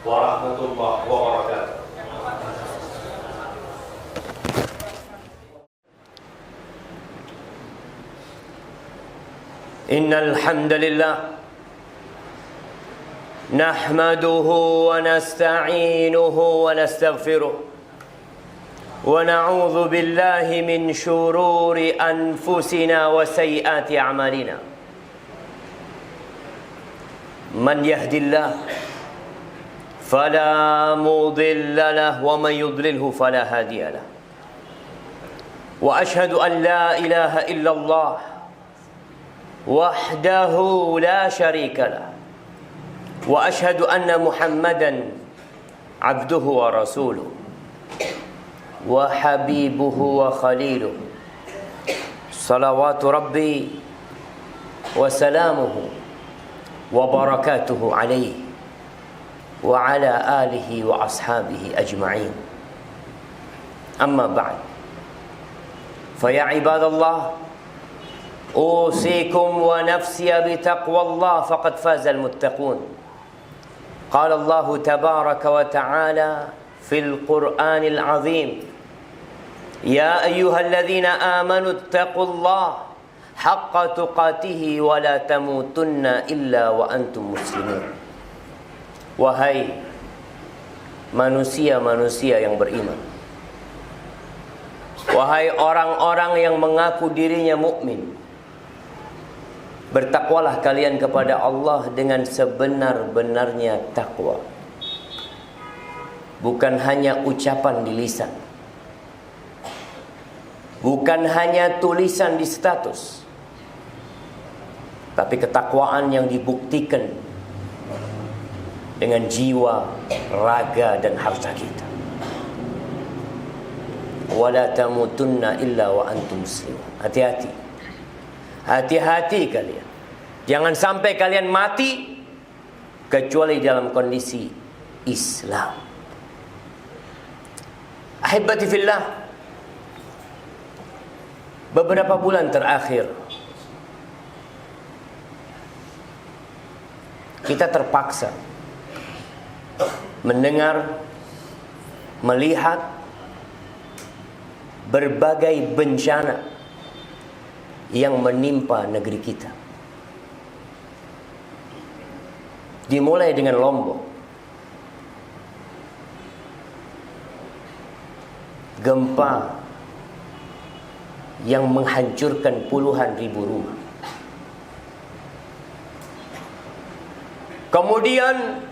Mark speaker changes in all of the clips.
Speaker 1: warahmatullahi wabarakatuh. Innal hamdalillah nahmaduhu wa nasta'inuhu wa nastaghfiruh wa na'udzu billahi min shururi anfusina wa sayyiati a'malina. Man yahdillah fala mudilla lahu wa man yudlilhu fala hadiya lahu. Wa ashhadu an la ilaha illallah wahdahu la syarika lah. Wa ashhadu anna Muhammadan abduhu wa rasuluh wa habibuhu wa khaliluh. Salawatu rabbi wa salamuhu wa barakatuhu alaihi wa ala alihi wa ashabihi ajma'in. Amma ba'd. Fa ya ibadallah, أوصيكم ونفسي بتقوى الله فقد فاز المتقون. قال الله تبارك وتعالى في القرآن العظيم: يا أيها الذين آمنوا اتقوا الله حق تقاته ولا تموتن إلا وأنتم مسلمون. Wahai manusia-manusia yang beriman, wahai orang-orang yang mengaku dirinya mukmin, bertakwalah kalian kepada Allah dengan sebenar-benarnya takwa. Bukan hanya ucapan di lisan, bukan hanya tulisan di status, tapi ketakwaan yang dibuktikan dengan jiwa, raga, dan harta kita. Wala tamutunna illa wa antum muslimun. Hati-hati. Hati-hati kalian. Jangan sampai kalian mati kecuali dalam kondisi Islam. Ahibati fillah, beberapa bulan terakhir kita terpaksa mendengar, melihat berbagai bencana yang menimpa negeri kita. Dimulai dengan Lombok, gempa yang menghancurkan puluhan ribu rumah. Kemudian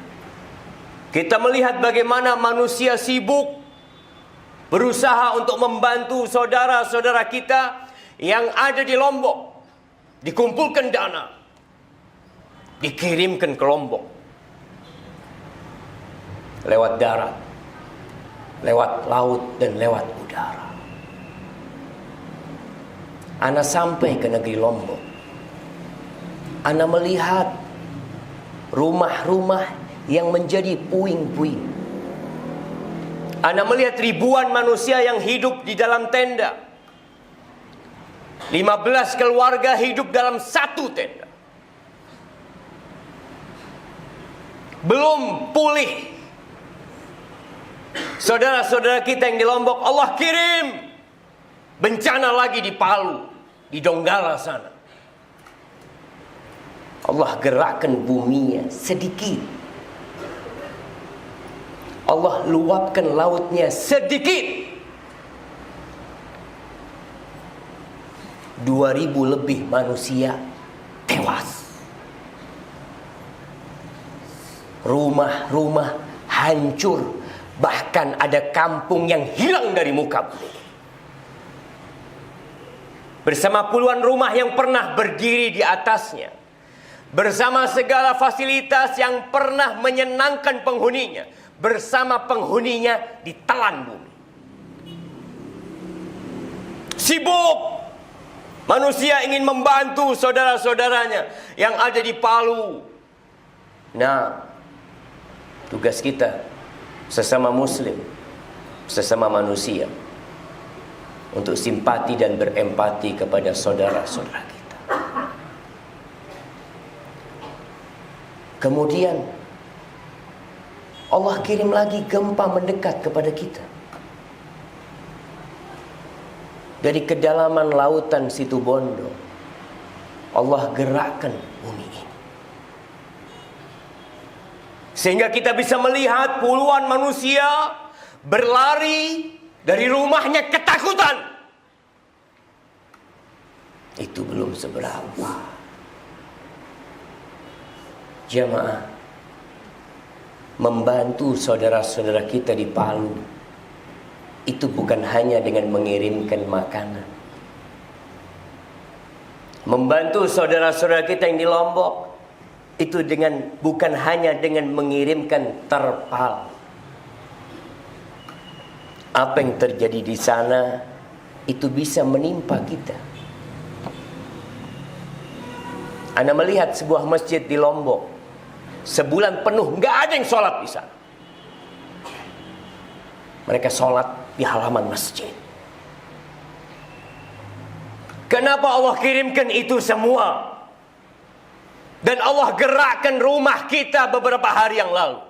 Speaker 1: kita melihat bagaimana manusia sibuk berusaha untuk membantu saudara-saudara kita yang ada di Lombok. Dikumpulkan dana, dikirimkan ke Lombok lewat darat, lewat laut, dan lewat udara. Ana sampai ke negeri Lombok, Ana melihat rumah-rumah yang menjadi puing-puing. Ana melihat ribuan manusia yang hidup di dalam tenda. 15 keluarga hidup dalam satu tenda. Belum pulih saudara-saudara kita yang di Lombok, Allah kirim bencana lagi di Palu, di Donggala sana. Allah gerakkan buminya sedikit, Allah luapkan lautnya sedikit. 2.000 lebih manusia tewas. Rumah-rumah hancur. Bahkan ada kampung yang hilang dari muka bumi. Bersama puluhan rumah yang pernah berdiri di atasnya, bersama segala fasilitas yang pernah menyenangkan penghuninya, bersama penghuninya ditelan bumi. Sibuk manusia ingin membantu saudara-saudaranya yang ada di Palu. Nah, tugas kita sesama muslim, sesama manusia, untuk simpati dan berempati kepada saudara-saudara kita. Kemudian Allah kirim lagi gempa mendekat kepada kita. Dari kedalaman lautan Situbondo, Allah gerakkan bumi ini. Sehingga kita bisa melihat puluhan manusia berlari dari rumahnya ketakutan. Itu belum seberapa. Jamaah, membantu saudara-saudara kita di Palu itu bukan hanya dengan mengirimkan makanan. Membantu saudara-saudara kita yang di Lombok itu bukan hanya dengan mengirimkan terpal. Apa yang terjadi di sana itu bisa menimpa kita. Anda melihat sebuah masjid di Lombok, sebulan penuh nggak ada yang sholat di sana. Mereka sholat di halaman masjid. Kenapa Allah kirimkan itu semua? Dan Allah gerakkan rumah kita beberapa hari yang lalu.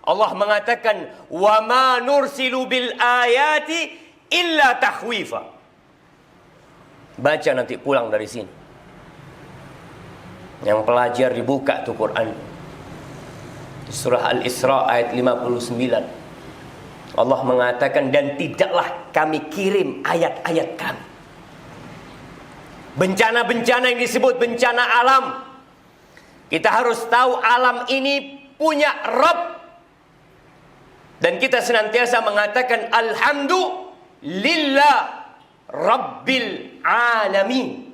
Speaker 1: Allah mengatakan, "Wa ma nursilu bil ayati illa takhwifa." Baca nanti pulang dari sini. Yang pelajar dibuka tuh Quran. Surah Al-Isra ayat 59. Allah mengatakan, dan tidaklah kami kirim ayat-ayat kami. Bencana-bencana yang disebut bencana alam. Kita harus tahu alam ini punya Rabb. Dan kita senantiasa mengatakan Alhamdulillah Rabbil Alamin.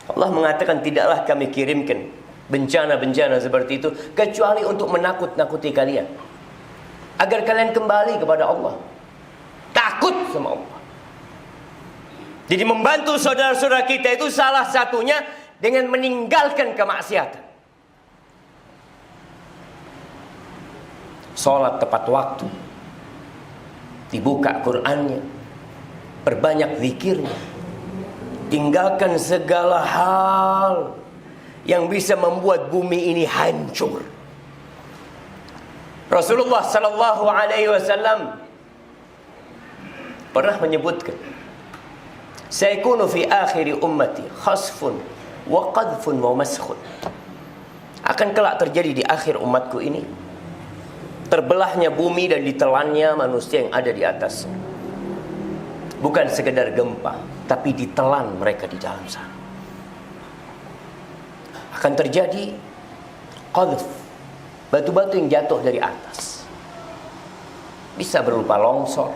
Speaker 1: Allah mengatakan tidaklah kami kirimkan bencana-bencana seperti itu kecuali untuk menakut-nakuti kalian, agar kalian kembali kepada Allah, takut sama Allah. Jadi membantu saudara-saudara kita itu salah satunya dengan meninggalkan kemaksiatan. Sholat tepat waktu, dibuka Qur'annya, perbanyak zikirnya, tinggalkan segala hal yang bisa membuat bumi ini hancur. Rasulullah sallallahu alaihi wasallam pernah menyebutkan, "Sayakunu fi akhir ummati khasfun wa qadfun wa maskhun." Akan kelak terjadi di akhir umatku ini terbelahnya bumi dan ditelannya manusia yang ada di atasnya. Bukan sekedar gempa, tapi ditelan mereka di dalam sana. Akan terjadi qadf, batu-batu yang jatuh dari atas. Bisa berupa longsor,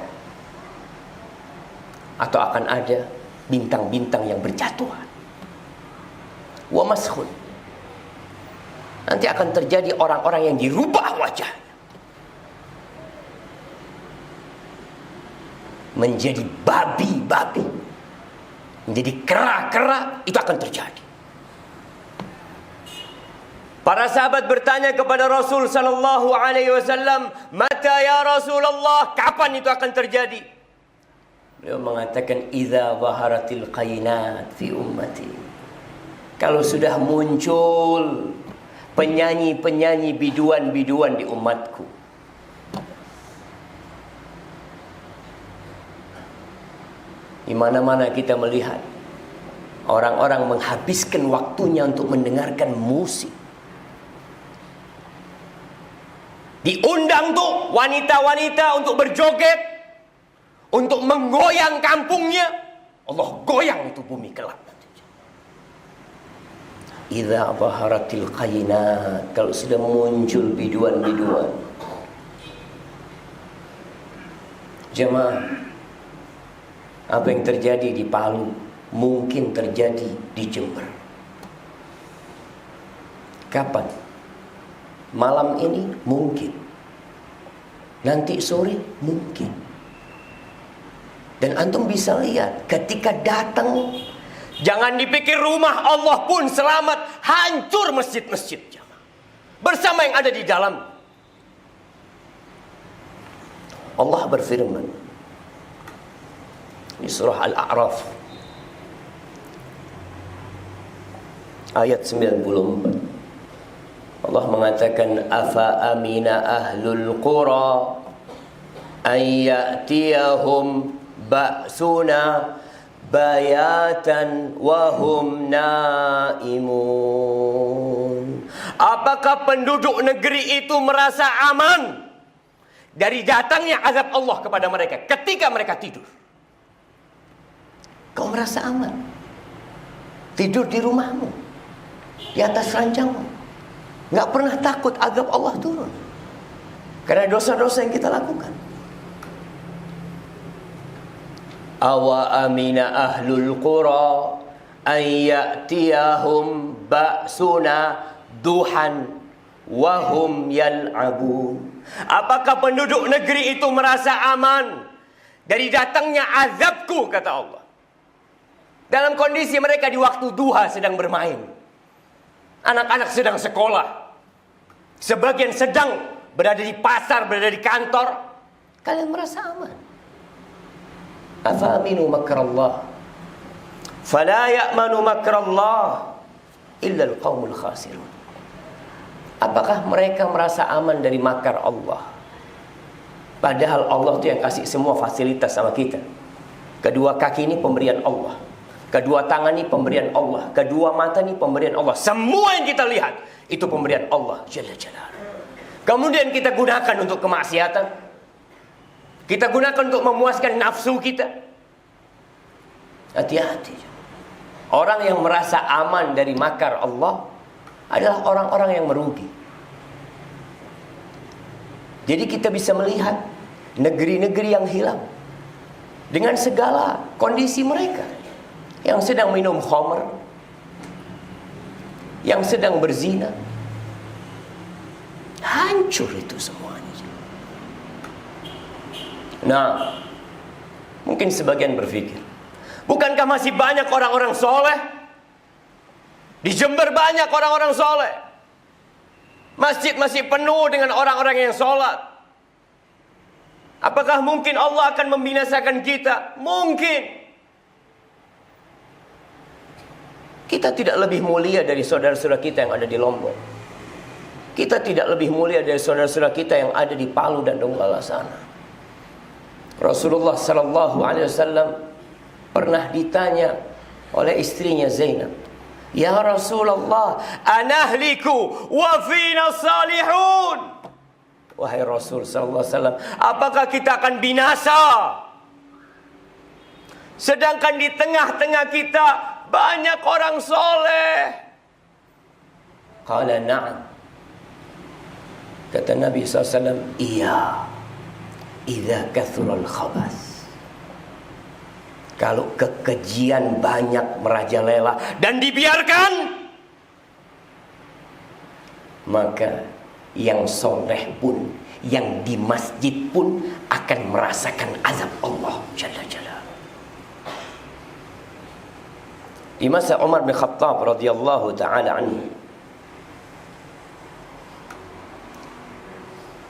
Speaker 1: atau akan ada bintang-bintang yang berjatuhan. Wa maskhun, nanti akan terjadi orang-orang yang dirubah wajahnya menjadi babi-babi, menjadi kera-kera. Itu akan terjadi. Para sahabat bertanya kepada Rasul sallallahu alaihi wasallam, "Mata ya Rasulullah?" Kapan itu akan terjadi? Beliau mengatakan, "Idza zaharatil qainat fi ummati." Kalau sudah muncul penyanyi-penyanyi biduan-biduan di umatku. Di mana-mana kita melihat orang-orang menghabiskan waktunya untuk mendengarkan musik. Diundang tuh wanita-wanita untuk berjoget, untuk menggoyang kampungnya. Allah goyang itu bumi kelak. Idza baharatil qainat, kalau sudah muncul biduan-biduan. Jemaah, apa yang terjadi di Palu mungkin terjadi di Jember. Kapan? Malam ini mungkin. Nanti sore mungkin. Dan antum bisa lihat ketika datang, jangan dipikir rumah Allah pun selamat, hancur masjid-masjid bersama yang ada di dalam. Allah berfirman di surah Al-A'raf ayat 94. Allah mengatakan, afa amina ahlul qura ay ya'tiyahum ba'suna bayatan wa hum naimun. Apakah penduduk negeri itu merasa aman dari datangnya azab Allah kepada mereka ketika mereka tidur? Kau merasa aman tidur di rumahmu, di atas ranjangmu, nggak pernah takut azab Allah turun karena dosa-dosa yang kita lakukan. Awa amina ahlul qura ay ya'tiyahum ba'suna duhan wa hum yal'abun. Apakah penduduk negeri itu merasa aman dari datangnya azabku, kata Allah, dalam kondisi mereka di waktu duha sedang bermain, anak-anak sedang sekolah, sebagian sedang berada di pasar, berada di kantor. Kalian merasa aman? Afa aminu makrallah fala ya'manu makrallah illa al-qaumul khasirun. Apakah mereka merasa aman dari makar Allah? Padahal Allah itu yang kasih semua fasilitas sama kita. Kedua kaki ini pemberian Allah, kedua tangan ini pemberian Allah, kedua mata ini pemberian Allah. Semua yang kita lihat itu pemberian Allah Jalla Jalaluhu. Kemudian kita gunakan untuk kemaksiatan, kita gunakan untuk memuaskan nafsu kita. Hati-hati. Orang yang merasa aman dari makar Allah adalah orang-orang yang merugi. Jadi kita bisa melihat negeri-negeri yang hilang dengan segala kondisi mereka, yang sedang minum khamr, yang sedang berzina. Hancur itu semuanya. Nah, mungkin sebagian berpikir, bukankah masih banyak orang-orang soleh? Di Jember banyak orang-orang soleh. Masjid masih penuh dengan orang-orang yang sholat. Apakah mungkin Allah akan membinasakan kita? Mungkin. Kita tidak lebih mulia dari saudara-saudara kita yang ada di Lombok. Kita tidak lebih mulia dari saudara-saudara kita yang ada di Palu dan Donggala sana. Rasulullah sallallahu alaihi wasallam pernah ditanya oleh istrinya Zainab, "Ya Rasulullah, anahliku wa fina salihun." Wahai Rasul sallallahu alaihi wasallam, apakah kita akan binasa sedangkan di tengah-tengah kita banyak orang soleh? Qala na'am. Kata Nabi sallallahu alaihi wasallam, iya, idza kathural khabas. Kalau kekejian banyak merajalela dan dibiarkan, maka yang soleh pun, yang di masjid pun akan merasakan azab Allah Jalla Jalla. Di masa Umar bin Khattab radhiyallahu taala anhu,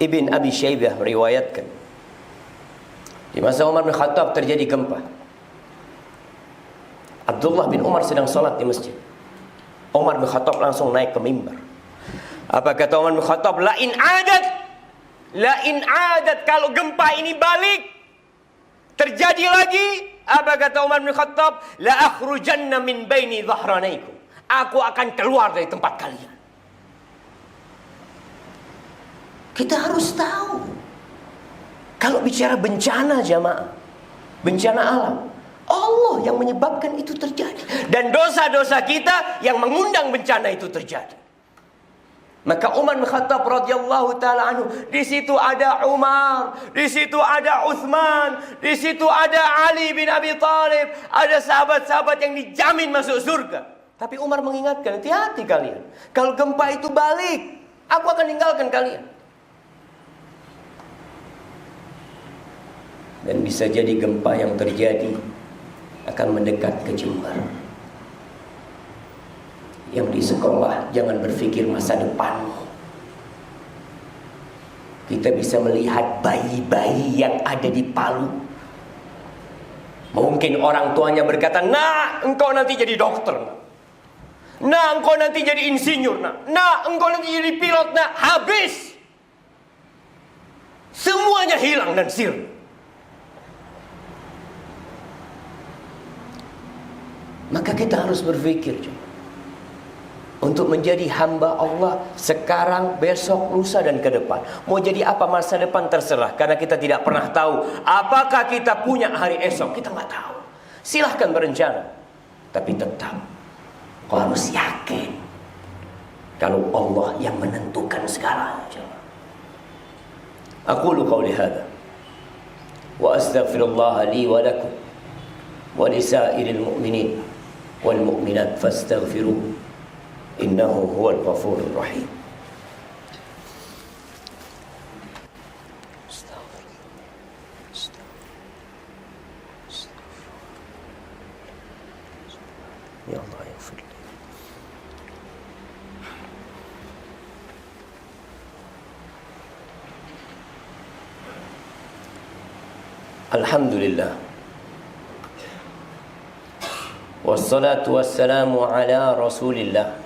Speaker 1: Ibn Abi Shaybah meriwayatkan, di masa Umar bin Khattab terjadi gempa. Abdullah bin Umar sedang salat di masjid. Umar bin Khattab langsung naik ke mimbar. Apa kata Umar bin Khattab? La in adat, kalau gempa ini balik, terjadi lagi. Apa kata Umar bin Khattab? La akhrujanna min baini dhahranaikum. Aku akan keluar dari tempat kalian. Kita harus tahu, kalau bicara bencana jamaah, bencana alam, Allah yang menyebabkan itu terjadi, dan dosa-dosa kita yang mengundang bencana itu terjadi. Maka Umar bin Khattab radhiyallahu taala anhu, di situ ada Umar, di situ ada Utsman, di situ ada Ali bin Abi Thalib, ada sahabat-sahabat yang dijamin masuk surga. Tapi Umar mengingatkan, hati-hati kalian, kalau gempa itu balik, aku akan tinggalkan kalian. Dan bisa jadi gempa yang terjadi akan mendekat ke Jember. Yang di sekolah jangan berpikir masa depanmu. Kita bisa melihat bayi-bayi yang ada di Palu. Mungkin orang tuanya berkata, "Nah, engkau nanti jadi dokter. Nak engkau nanti jadi insinyur, nak engkau nanti jadi pilot, nak. Habis. Semuanya hilang dan sirna. Maka kita harus berpikir untuk menjadi hamba Allah sekarang, besok, lusa dan ke depan. Mau jadi apa masa depan terserah, karena kita tidak pernah tahu apakah kita punya hari esok. Kita nggak tahu. Silahkan berencana, tapi tetap kau harus yakin kalau Allah yang menentukan segalanya. Aqulu qawli hadha wa astaghfirullah li wa lakum wa lisairil mu'minin wal mu'minat fastaghfiruhu innahu huwal ghafurur rahim. Ya Allah, ya Fadli. Alhamdulillah. Wassalatu wassalamu ala Rasulillah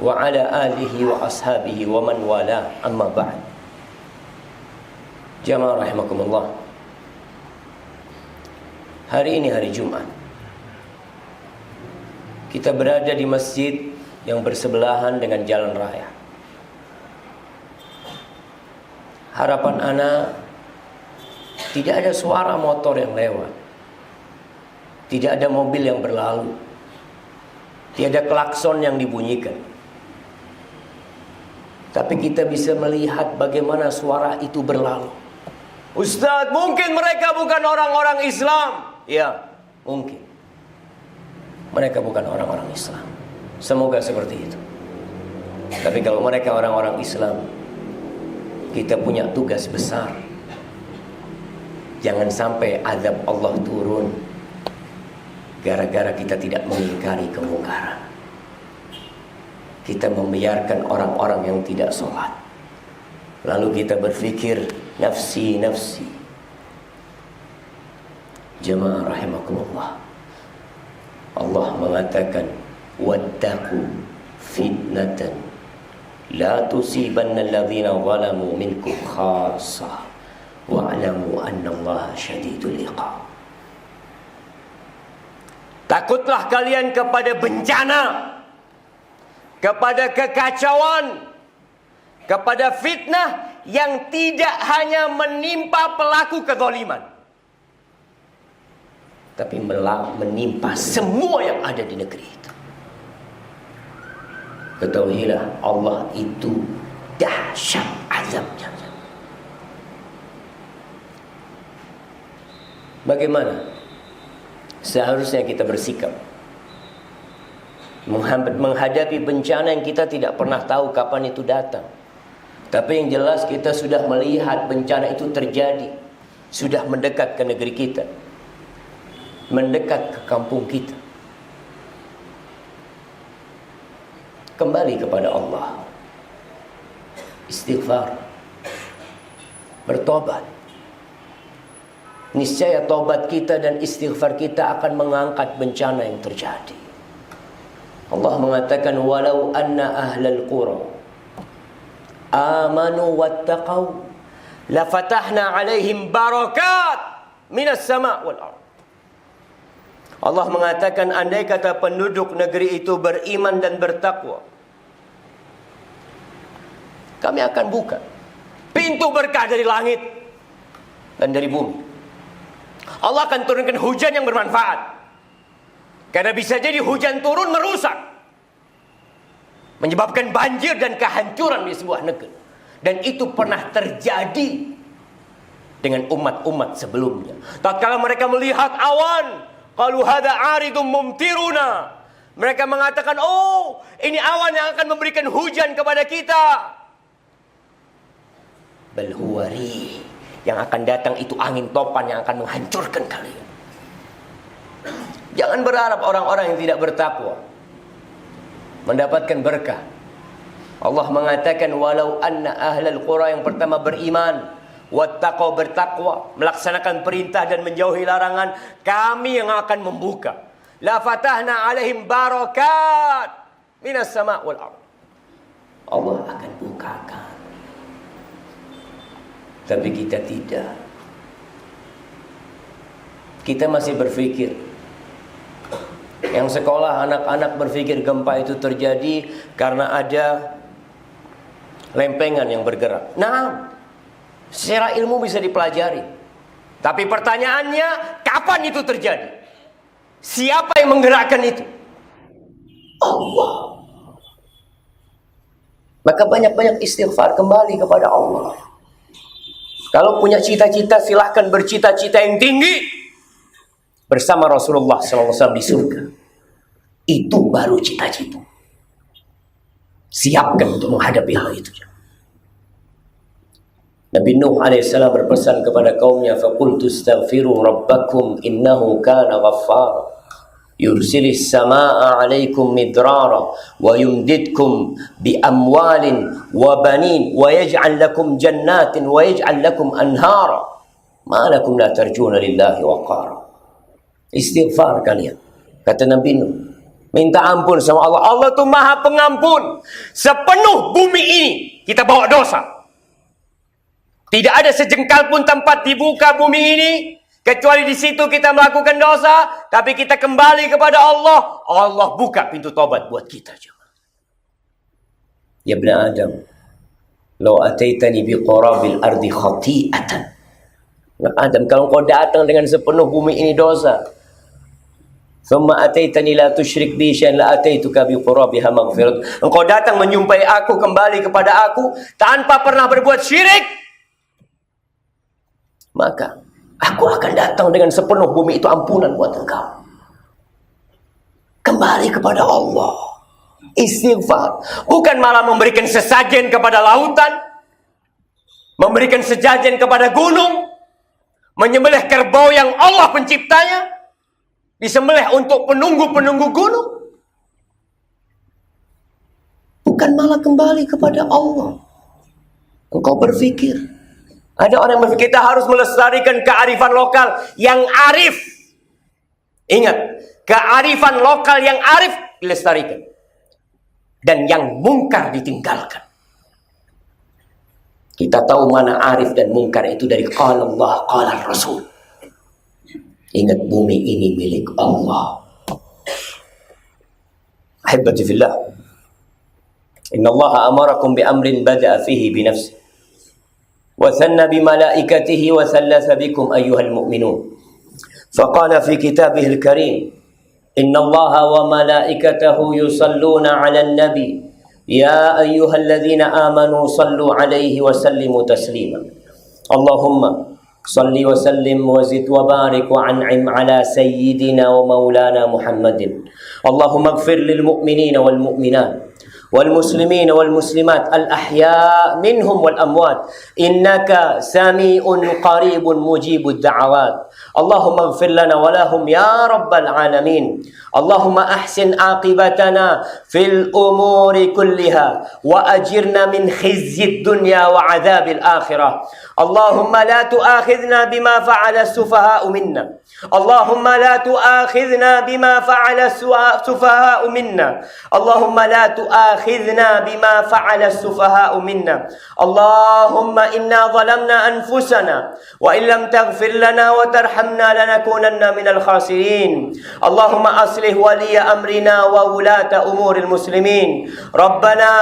Speaker 1: wa ala alihi wa ashabihi wa man wala, amma ba'd. Jamaah rahimakumullah. Hari ini hari Jumat. Kita berada di masjid yang bersebelahan dengan jalan raya. Harapan ana, tidak ada suara motor yang lewat, tidak ada mobil yang berlalu, tidak ada klakson yang dibunyikan. Tapi kita bisa melihat bagaimana suara itu berlalu. Ustaz, mungkin mereka bukan orang-orang Islam. Ya, mungkin mereka bukan orang-orang Islam. Semoga seperti itu. Tapi kalau mereka orang-orang Islam, kita punya tugas besar. Jangan sampai azab Allah turun gara-gara kita tidak mengingkari kemungkaran. Kita membiarkan orang-orang yang tidak sholat, lalu kita berpikir nafsi, nafsi. Jamaah rahimakumullah. Allah mengatakan wattaqu fitnatan la tusibanna alladhina zalamu minkum khassah wa'lamu annallaha syadidul iqab. Takutlah kalian kepada bencana, kepada kekacauan, kepada fitnah yang tidak hanya menimpa pelaku kezaliman, tapi menimpa semua yang ada di negeri itu. Ketahuilah Allah itu dahsyat azabnya. Bagaimana seharusnya kita bersikap menghadapi bencana yang kita tidak pernah tahu kapan itu datang? Tapi yang jelas kita sudah melihat bencana itu terjadi, sudah mendekat ke negeri kita, mendekat ke kampung kita. Kembali kepada Allah, istighfar, bertobat. Niscaya tobat kita dan istighfar kita akan mengangkat bencana yang terjadi. Allah mengatakan walau anna ahlal qura amanu wattaqau lafatahna alaihim barakat minas sama' wal ardh. Allah mengatakan andai kata penduduk negeri itu beriman dan bertakwa, kami akan buka pintu berkah dari langit dan dari bumi. Allah akan turunkan hujan yang bermanfaat. Karena bisa jadi hujan turun merusak, menyebabkan banjir dan kehancuran di sebuah negeri. Dan itu pernah terjadi dengan umat-umat sebelumnya. Tatkala mereka melihat awan, qalu hadza 'aridum mumtiruna. Mereka mengatakan, oh, ini awan yang akan memberikan hujan kepada kita. Bal huwa rih. Yang akan datang itu angin topan yang akan menghancurkan kalian. Jangan berharap orang-orang yang tidak bertakwa mendapatkan berkah. Allah mengatakan walau anna ahlal qura, yang pertama beriman, wattaqau, bertakwa, melaksanakan perintah dan menjauhi larangan, kami yang akan membuka la fatahna alaihim barakat minas sama' wal ardh. Allah akan bukakan. Tapi kita tidak. Kita masih berpikir. Yang sekolah anak-anak berpikir gempa itu terjadi karena ada lempengan yang bergerak. Nah, secara ilmu bisa dipelajari. Tapi pertanyaannya, kapan itu terjadi? Siapa yang menggerakkan itu? Allah. Maka banyak-banyak istighfar, kembali kepada Allah. Kalau punya cita-cita, silahkan bercita-cita yang tinggi bersama Rasulullah SAW di surga. Itu baru cita-cita. Siapkan untuk menghadapi hal itu. Nabi Nuh alaihissalam berpesan kepada kaumnya, faqultu astaghfiru rabbakum innahu kana ghaffara yursilis samaa'a 'alaikum midrara wa yumdidkum bi amwalin wa banin wa yaj'al lakum jannatin wa yaj'al lakum anhara ma lakum la tarjuna lillahi waqara. Istighfar kalian, kata Nabi Nuh, minta ampun sama Allah. Allah itu Maha Pengampun. Sepenuh bumi ini kita bawa dosa. Tidak ada sejengkal pun tempat dibuka bumi ini kecuali di situ kita melakukan dosa, tapi kita kembali kepada Allah. Allah buka pintu taubat buat kita. Ya ibn Adam, law ataitani biqarabil ardi khati'atan. Nah, Adam, kalau kau datang dengan sepenuh bumi ini dosa, thumma ataitani la tusyrik bi syai'an la ataituka biqarabiha maghfirat. Engkau datang menyumpai aku, kembali kepada aku tanpa pernah berbuat syirik, maka aku akan datang dengan sepenuh bumi itu ampunan buat engkau. Kembali kepada Allah. Istighfar. Bukan malah memberikan sesajen kepada lautan, memberikan sesajen kepada gunung, menyembelih kerbau yang Allah penciptanya, disembelih untuk penunggu-penunggu gunung. Bukan malah kembali kepada Allah. Engkau berpikir, ada orang yang berpikir kita harus melestarikan kearifan lokal yang arif. Ingat, kearifan lokal yang arif dilestarikan. Dan yang mungkar ditinggalkan. Kita tahu mana arif dan mungkar itu dari qala Allah, qala Rasul. Ingat, bumi ini milik Allah. Ahibati fillah, inna Allah amarakum bi amrin bada'a fihi bi nafsi وثنى بملائكته وثلث بكم أيها المؤمنون فقال في كتابه الكريم إن الله وملائكته يصلون على النبي يا أيها الذين آمنوا صلوا عليه وسلموا تسليما اللهم صل وسلم وزد وبارك وأنعم على سيدنا ومولانا محمد اللهم اغفر للمؤمنين والمؤمنات والمسلمين والمسلمات الأحياء منهم والأموات إنك سميع قريب مجيب الدعوات اللهم اغفر لنا ولهم يا رب العالمين اللهم أحسن عاقبتنا في الأمور كلها وأجرنا من خزي الدنيا وعذاب الآخرة اللهم لا تؤاخذنا بما فعل السفهاء منا اللهم لا تؤاخذنا بما فعل السفهاء منا اللهم لا تؤاخذنا بما فعل السفهاء منا اللهم إنا ظلمنا أنفسنا وإن لم تغفر لنا وترحمنا لنكونن من الخاسرين اللهم أصلح ولي أمرنا وولاة أمور المسلمين ربنا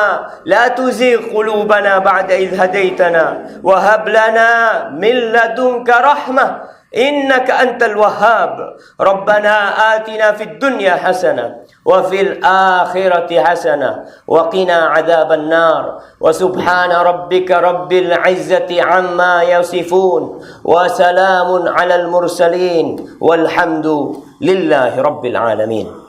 Speaker 1: لا تزغ قلوبنا بعد إذ هديتنا وهب لنا من لدنك رحمة إنك أنت الوهاب ربنا آتنا في الدنيا حسنة وفي الآخرة حسنة وقنا عذاب النار وسبحان ربك رب العزة عما يصفون وسلام على المرسلين والحمد لله رب العالمين.